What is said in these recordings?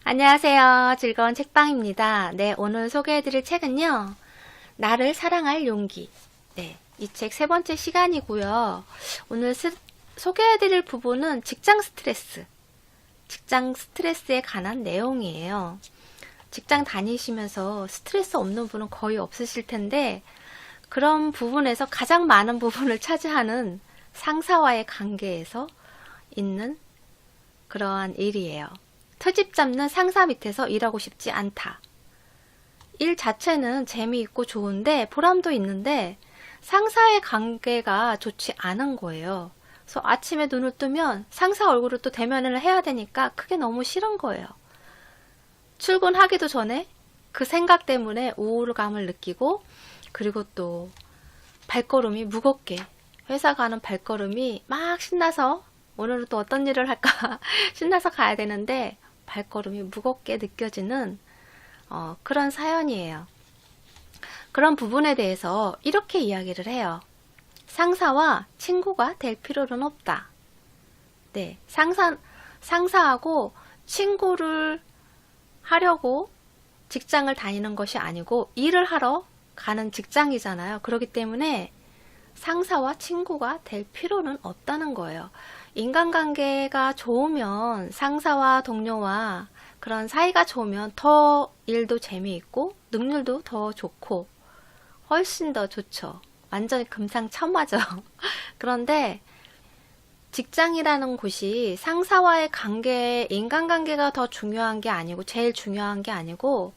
안녕하세요. 즐거운 책방입니다. 네, 오늘 소개해드릴 책은요. 나를 사랑할 용기. 네, 이 책 세 번째 시간이고요. 오늘 소개해드릴 부분은 직장 스트레스에 관한 내용이에요. 직장 다니시면서 스트레스 없는 분은 거의 없으실 텐데 그런 부분에서 가장 많은 부분을 차지하는 상사와의 관계에서 있는 그러한 일이에요. 트집 잡는 상사 밑에서 일하고 싶지 않다. 일 자체는 재미있고 좋은데 보람도 있는데 상사의 관계가 좋지 않은 거예요. 그래서 아침에 눈을 뜨면 상사 얼굴을 또 대면을 해야 되니까 그게 너무 싫은 거예요. 출근하기도 전에 그 생각 때문에 우울감을 느끼고, 그리고 또 발걸음이 무겁게, 회사 가는 발걸음이 막 신나서 오늘은 또 어떤 일을 할까 신나서 가야 되는데 발걸음이 무겁게 느껴지는 그런 사연이에요. 그런 부분에 대해서 이렇게 이야기를 해요. 상사와 친구가 될 필요는 없다. 네, 상사하고 친구를 하려고 직장을 다니는 것이 아니고 일을 하러 가는 직장이잖아요. 그렇기 때문에 상사와 친구가 될 필요는 없다는 거예요. 인간관계가 좋으면, 상사와 동료와 그런 사이가 좋으면 더 일도 재미있고 능률도 더 좋고 훨씬 더 좋죠. 완전히 금상첨화죠. 그런데 직장이라는 곳이 상사와의 관계, 인간관계가 더 중요한 게 아니고, 제일 중요한 게 아니고,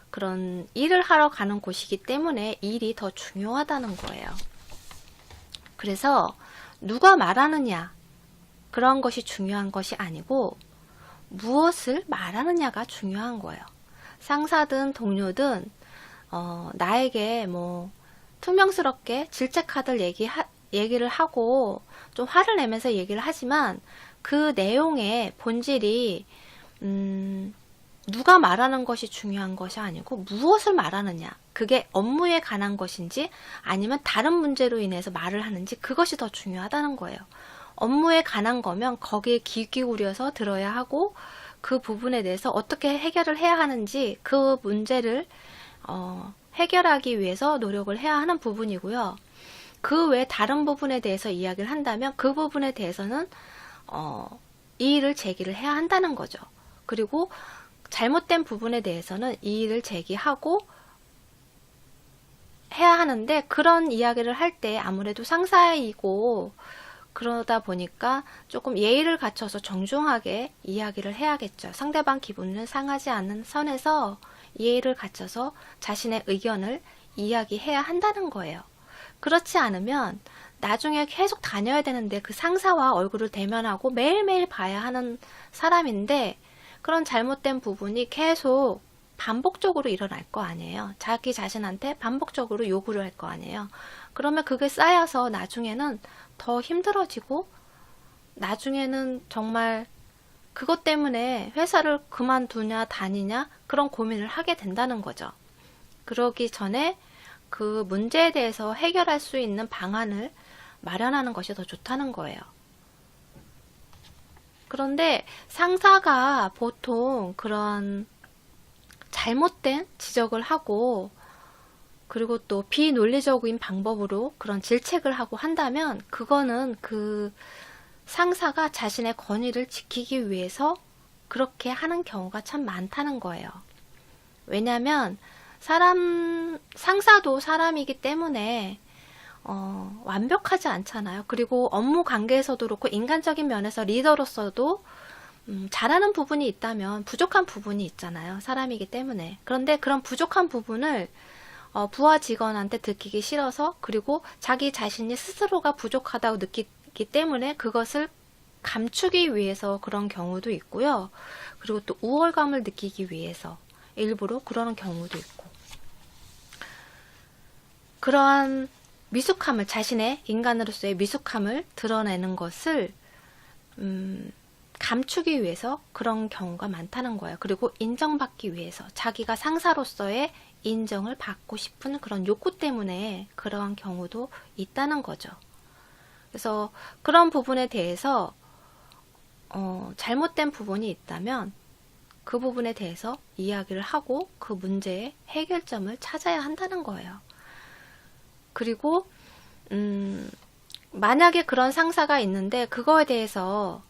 그런 일을 하러 가는 곳이기 때문에 일이 더 중요하다는 거예요. 그래서 누가 말하느냐, 그런 것이 중요한 것이 아니고 무엇을 말하느냐가 중요한 거예요. 상사든 동료든 나에게 뭐 투명스럽게 질책하듯 얘기를 하고 좀 화를 내면서 얘기를 하지만 그 내용의 본질이 누가 말하는 것이 중요한 것이 아니고 무엇을 말하느냐, 그게 업무에 관한 것인지 아니면 다른 문제로 인해서 말을 하는지, 그것이 더 중요하다는 거예요. 업무에 관한 거면 거기에 귀 기울여서 들어야 하고 그 부분에 대해서 어떻게 해결을 해야 하는지 그 문제를 해결하기 위해서 노력을 해야 하는 부분이고요. 그 외 다른 부분에 대해서 이야기를 한다면 그 부분에 대해서는 이의를 제기를 해야 한다는 거죠. 그리고 잘못된 부분에 대해서는 이의를 제기하고 해야 하는데, 그런 이야기를 할 때 아무래도 상사이고 그러다 보니까 조금 예의를 갖춰서 정중하게 이야기를 해야겠죠. 상대방 기분을 상하지 않는 선에서 예의를 갖춰서 자신의 의견을 이야기해야 한다는 거예요. 그렇지 않으면 나중에 계속 다녀야 되는데 그 상사와 얼굴을 대면하고 매일매일 봐야 하는 사람인데 그런 잘못된 부분이 계속 반복적으로 일어날 거 아니에요. 자기 자신한테 반복적으로 요구를 할 거 아니에요. 그러면 그게 쌓여서 나중에는 더 힘들어지고 나중에는 정말 그것 때문에 회사를 그만두냐 다니냐 그런 고민을 하게 된다는 거죠. 그러기 전에 그 문제에 대해서 해결할 수 있는 방안을 마련하는 것이 더 좋다는 거예요. 그런데 상사가 보통 그런 잘못된 지적을 하고 그리고 또 비논리적인 방법으로 그런 질책을 하고 한다면 그거는 그 상사가 자신의 권위를 지키기 위해서 그렇게 하는 경우가 참 많다는 거예요. 왜냐하면 상사도 사람이기 때문에 완벽하지 않잖아요. 그리고 업무 관계에서도 그렇고 인간적인 면에서 리더로서도 잘하는 부분이 있다면 부족한 부분이 있잖아요. 사람이기 때문에. 그런데 그런 부족한 부분을 부하 직원한테 들키기 싫어서, 그리고 자기 자신이 스스로가 부족하다고 느끼기 때문에 그것을 감추기 위해서 그런 경우도 있고요. 그리고 또 우월감을 느끼기 위해서 일부러 그러는 경우도 있고. 그러한 미숙함을, 자신의 인간으로서의 미숙함을 드러내는 것을 감추기 위해서 그런 경우가 많다는 거예요. 그리고 인정받기 위해서, 자기가 상사로서의 인정을 받고 싶은 그런 욕구 때문에 그러한 경우도 있다는 거죠. 그래서 그런 부분에 대해서 잘못된 부분이 있다면 그 부분에 대해서 이야기를 하고 그 문제의 해결점을 찾아야 한다는 거예요. 그리고 만약에 그런 상사가 있는데 그거에 대해서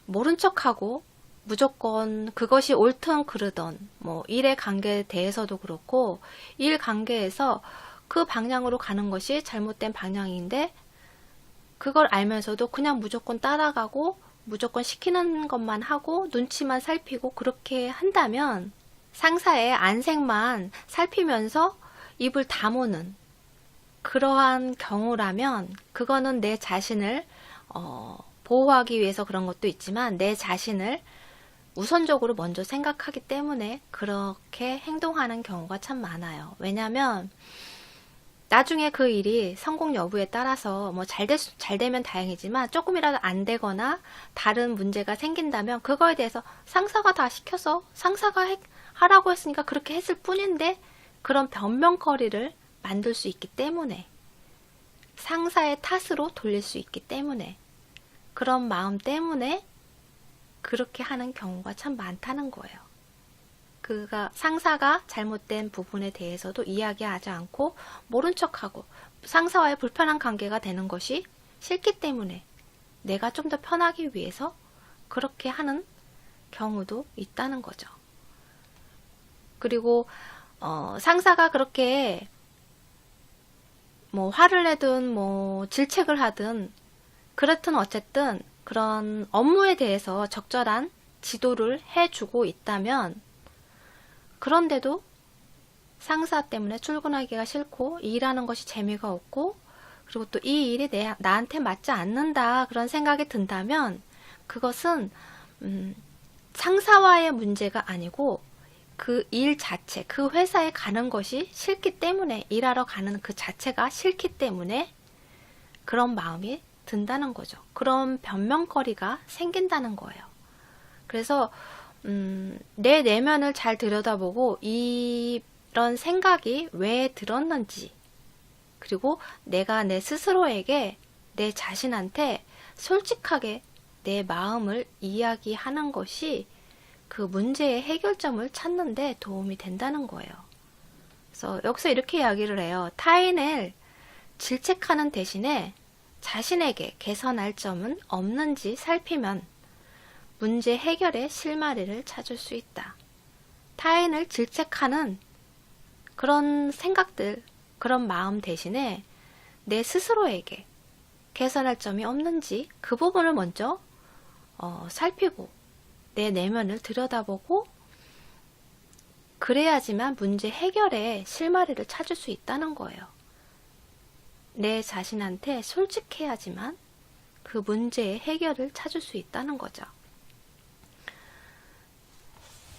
모른 척하고 무조건 그것이 옳든 그르든 뭐 일의 관계에 대해서도 그렇고 일 관계에서 그 방향으로 가는 것이 잘못된 방향인데 그걸 알면서도 그냥 무조건 따라가고 무조건 시키는 것만 하고 눈치만 살피고 그렇게 한다면 상사의 안색만 살피면서 입을 다무는 그러한 경우라면 그거는 내 자신을 보호하기 위해서 그런 것도 있지만 내 자신을 우선적으로 먼저 생각하기 때문에 그렇게 행동하는 경우가 참 많아요. 왜냐하면 나중에 그 일이 성공 여부에 따라서 뭐 잘 되면 다행이지만 조금이라도 안 되거나 다른 문제가 생긴다면 그거에 대해서 상사가 다 시켜서 상사가 하라고 했으니까 그렇게 했을 뿐인데 그런 변명거리를 만들 수 있기 때문에 상사의 탓으로 돌릴 수 있기 때문에 그런 마음 때문에 그렇게 하는 경우가 참 많다는 거예요. 상사가 잘못된 부분에 대해서도 이야기하지 않고 모른 척하고 상사와의 불편한 관계가 되는 것이 싫기 때문에 내가 좀 더 편하기 위해서 그렇게 하는 경우도 있다는 거죠. 그리고 상사가 그렇게 뭐 화를 내든 뭐 질책을 하든 그렇든 어쨌든 그런 업무에 대해서 적절한 지도를 해주고 있다면 그런데도 상사 때문에 출근하기가 싫고 일하는 것이 재미가 없고 그리고 또 이 일이 나한테 맞지 않는다 그런 생각이 든다면 그것은 상사와의 문제가 아니고 그 일 자체, 그 회사에 가는 것이 싫기 때문에 일하러 가는 그 자체가 싫기 때문에 그런 마음이 든다는 거죠. 그런 변명거리가 생긴다는 거예요. 그래서 내 내면을 잘 들여다보고 이런 생각이 왜 들었는지 그리고 내가 내 스스로에게 내 자신한테 솔직하게 내 마음을 이야기하는 것이 그 문제의 해결점을 찾는 데 도움이 된다는 거예요. 그래서 여기서 이렇게 이야기를 해요. 타인을 질책하는 대신에 자신에게 개선할 점은 없는지 살피면 문제 해결의 실마리를 찾을 수 있다. 타인을 질책하는 그런 생각들, 그런 마음 대신에 내 스스로에게 개선할 점이 없는지 그 부분을 먼저 살피고 내 내면을 들여다보고 그래야지만 문제 해결의 실마리를 찾을 수 있다는 거예요. 내 자신한테 솔직해야지만 그 문제의 해결을 찾을 수 있다는 거죠.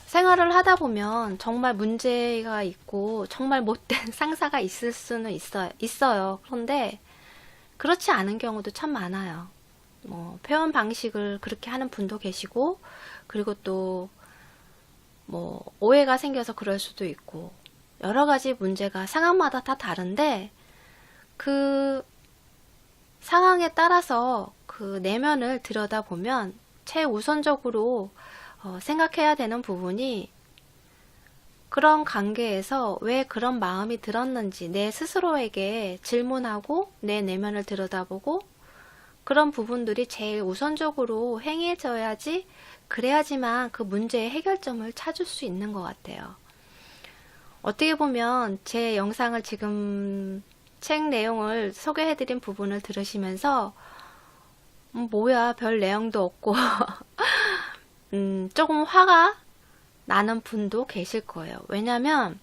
생활을 하다 보면 정말 문제가 있고 정말 못된 상사가 있을 수는 있어요. 그런데 그렇지 않은 경우도 참 많아요. 뭐 표현 방식을 그렇게 하는 분도 계시고 그리고 또 뭐 오해가 생겨서 그럴 수도 있고 여러 가지 문제가 상황마다 다 다른데 그 상황에 따라서 그 내면을 들여다보면 최우선적으로 생각해야 되는 부분이 그런 관계에서 왜 그런 마음이 들었는지 내 스스로에게 질문하고 내 내면을 들여다보고 그런 부분들이 제일 우선적으로 행해져야지 그래야지만 그 문제의 해결점을 찾을 수 있는 것 같아요. 어떻게 보면 제 영상을 지금 책 내용을 소개해드린 부분을 들으시면서 뭐야 별 내용도 없고 조금 화가 나는 분도 계실 거예요. 왜냐면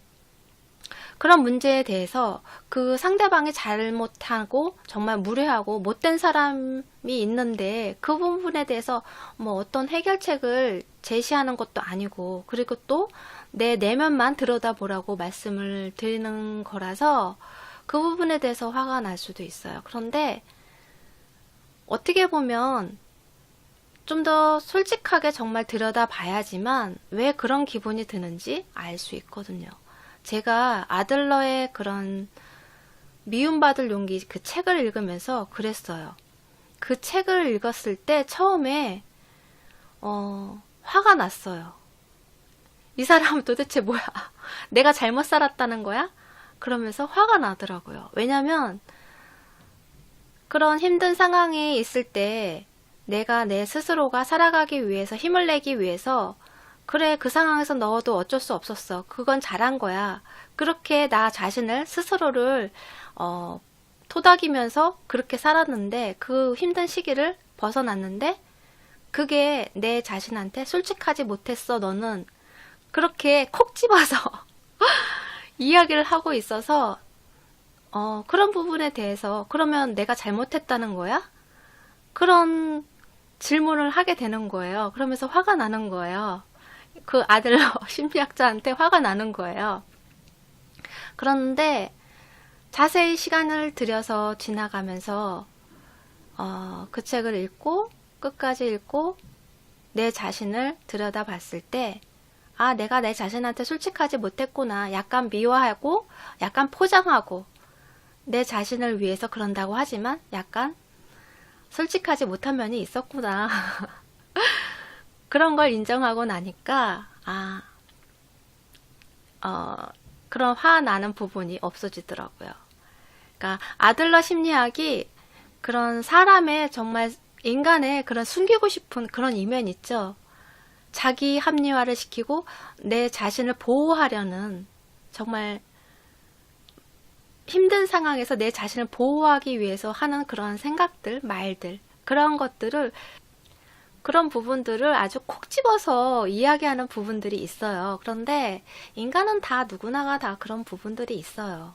그런 문제에 대해서 그 상대방이 잘못하고 정말 무례하고 못된 사람이 있는데 그 부분에 대해서 뭐 어떤 해결책을 제시하는 것도 아니고 그리고 또 내 내면만 들여다보라고 말씀을 드리는 거라서 그 부분에 대해서 화가 날 수도 있어요. 그런데 어떻게 보면 좀 더 솔직하게 정말 들여다봐야지만 왜 그런 기분이 드는지 알 수 있거든요. 제가 아들러의 그런 미움받을 용기 그 책을 읽으면서 그랬어요. 그 책을 읽었을 때 처음에 화가 났어요. 이 사람은 도대체 뭐야? 내가 잘못 살았다는 거야? 그러면서 화가 나더라고요. 왜냐면 그런 힘든 상황에 있을 때 내가 내 스스로가 살아가기 위해서 힘을 내기 위해서 그래 그 상황에서 넣어도 어쩔 수 없었어. 그건 잘한 거야. 그렇게 나 자신을 스스로를 토닥이면서 그렇게 살았는데 그 힘든 시기를 벗어났는데 그게 내 자신한테 솔직하지 못했어 너는. 그렇게 콕 집어서 이야기를 하고 있어서 그런 부분에 대해서 그러면 내가 잘못했다는 거야? 그런 질문을 하게 되는 거예요. 그러면서 화가 나는 거예요. 그 아들러 심리학자한테 화가 나는 거예요. 그런데 자세히 시간을 들여서 지나가면서 그 책을 읽고 끝까지 읽고 내 자신을 들여다봤을 때 아, 내가 내 자신한테 솔직하지 못했구나. 약간 미워하고 약간 포장하고 내 자신을 위해서 그런다고 하지만 약간 솔직하지 못한 면이 있었구나. 그런 걸 인정하고 나니까 그런 화나는 부분이 없어지더라고요. 그러니까 아들러 심리학이 그런 사람의 정말 인간의 그런 숨기고 싶은 그런 이면 있죠. 자기 합리화를 시키고 내 자신을 보호하려는 정말 힘든 상황에서 내 자신을 보호하기 위해서 하는 그런 생각들, 말들, 그런 것들을 그런 부분들을 아주 콕 집어서 이야기하는 부분들이 있어요. 그런데 인간은 다 누구나가 다 그런 부분들이 있어요.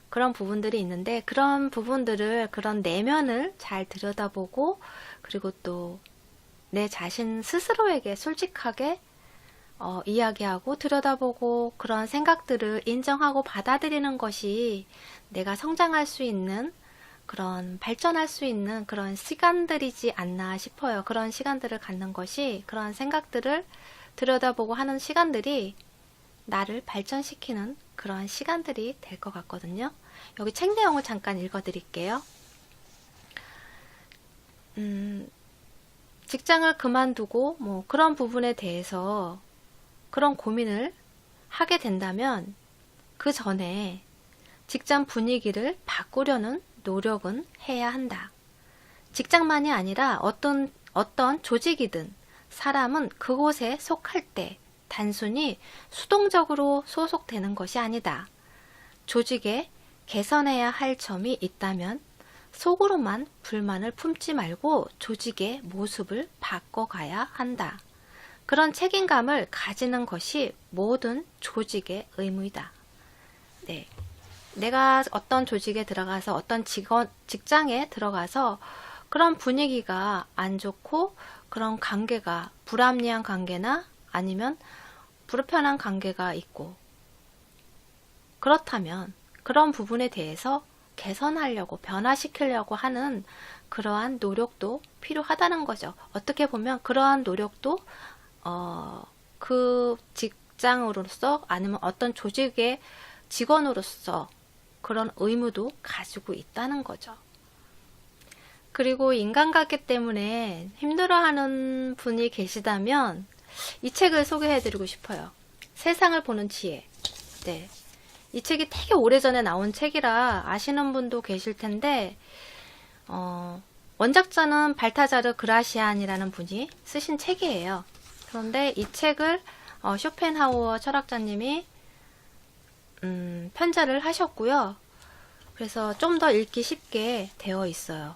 그런 부분들이 있는데 그런 부분들을 그런 내면을 잘 들여다보고 그리고 또 내 자신 스스로에게 솔직하게 이야기하고 들여다보고 그런 생각들을 인정하고 받아들이는 것이 내가 성장할 수 있는 그런 발전할 수 있는 그런 시간들이지 않나 싶어요. 그런 시간들을 갖는 것이 그런 생각들을 들여다보고 하는 시간들이 나를 발전시키는 그런 시간들이 될 것 같거든요. 여기 책 내용을 잠깐 읽어드릴게요. 직장을 그만두고 뭐 그런 부분에 대해서 그런 고민을 하게 된다면 그 전에 직장 분위기를 바꾸려는 노력은 해야 한다. 직장만이 아니라 어떤 조직이든 사람은 그곳에 속할 때 단순히 수동적으로 소속되는 것이 아니다. 조직에 개선해야 할 점이 있다면 속으로만 불만을 품지 말고 조직의 모습을 바꿔가야 한다. 그런 책임감을 가지는 것이 모든 조직의 의무이다. 네. 내가 어떤 조직에 들어가서 어떤 직장에 들어가서 그런 분위기가 안 좋고 그런 관계가 불합리한 관계나 아니면 불편한 관계가 있고 그렇다면 그런 부분에 대해서 개선하려고 변화시키려고 하는 그러한 노력도 필요하다는 거죠. 어떻게 보면 그러한 노력도 그 직장으로서 아니면 어떤 조직의 직원으로서 그런 의무도 가지고 있다는 거죠. 그리고 인간관계 때문에 힘들어하는 분이 계시다면 이 책을 소개해드리고 싶어요. 세상을 보는 지혜. 네. 이 책이 되게 오래전에 나온 책이라 아시는 분도 계실 텐데 원작자는 발타자르 그라시안이라는 분이 쓰신 책이에요. 그런데 이 책을 쇼펜하우어 철학자님이 편자를 하셨고요. 그래서 좀 더 읽기 쉽게 되어 있어요.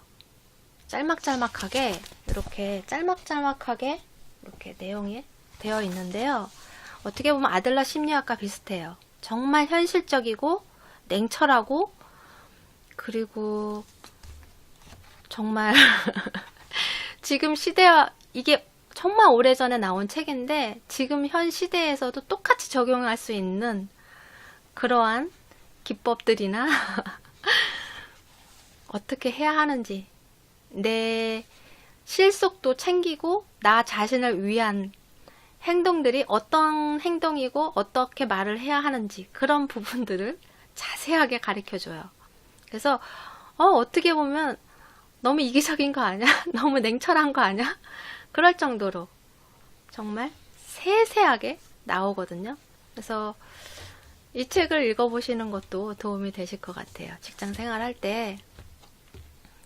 짤막짤막하게 이렇게 내용이 되어 있는데요. 어떻게 보면 아들러 심리학과 비슷해요. 정말 현실적이고 냉철하고 그리고 정말 지금 시대와 이게 정말 오래전에 나온 책인데 지금 현 시대에서도 똑같이 적용할 수 있는 그러한 기법들이나 어떻게 해야 하는지 내 실속도 챙기고 나 자신을 위한 행동들이 어떤 행동이고 어떻게 말을 해야 하는지 그런 부분들을 자세하게 가르쳐줘요. 그래서 어떻게 보면 너무 이기적인 거 아니야? 너무 냉철한 거 아니야? 그럴 정도로 정말 세세하게 나오거든요. 그래서 이 책을 읽어보시는 것도 도움이 되실 것 같아요. 직장 생활할 때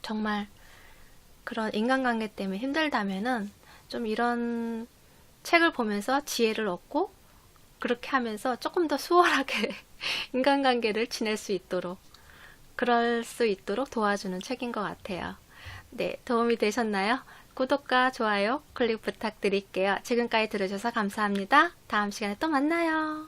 정말 그런 인간관계 때문에 힘들다면은 좀 이런 책을 보면서 지혜를 얻고 그렇게 하면서 조금 더 수월하게 인간관계를 지낼 수 있도록 그럴 수 있도록 도와주는 책인 것 같아요. 네, 도움이 되셨나요? 구독과 좋아요 클릭 부탁드릴게요. 지금까지 들으셔서 감사합니다. 다음 시간에 또 만나요.